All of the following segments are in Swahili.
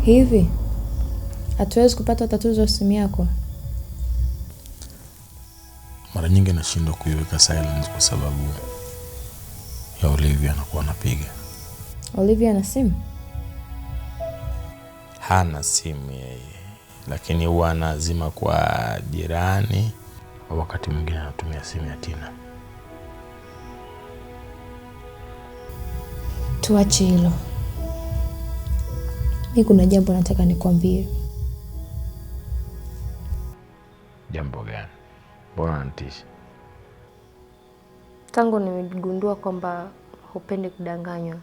Hivi hatuwezi kupata tatizo la simu yako? Mara nyingi nashindwa kuiweka silence kwa sababu ya Olivia anakuwa anapiga. Olivia ana simu? Hana simu yeye, lakini huwa anazima kwa jirani, wakati mwingine anatumia simu ya Tina. Tuache hilo. Mimi kuna jambo nataka nikwambie. Jambo gani? Mbona unanitisha? Tangu nimegundua kwamba hupendi kudanganywa,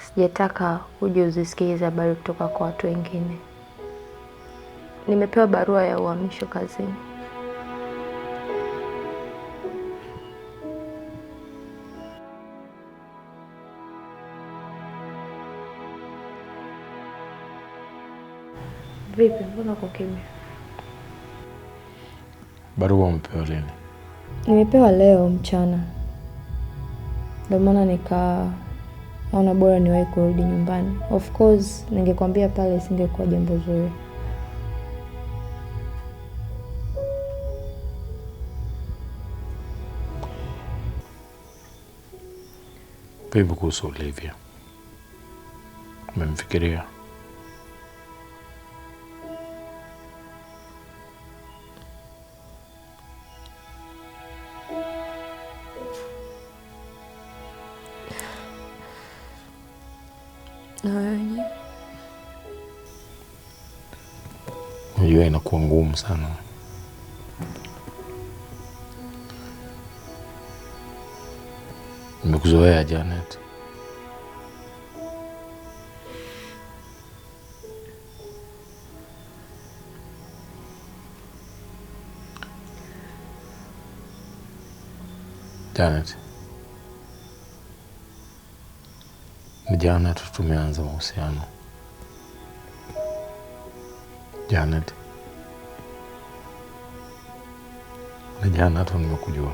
sijataka uje uzisikize habari kutoka kwa watu wengine. Nimepewa barua ya uhamisho kazini. Vipi, mbona uko kimya? Barua umepewa lini? Nimepewa leo mchana. Ndio maana nikaona bora niwahi kurudi nyumbani. Of course, ningekwambia pale isingekuwa jambo zuri. Vipi kuhusu Olivia? Umemfikiria? Na wewe? Unajua inakuwa ngumu sana. Nimekuzoea Janet. Janet. Ni jana tu tumeanza mahusiano. Janet. Ni jana tu nimekujua.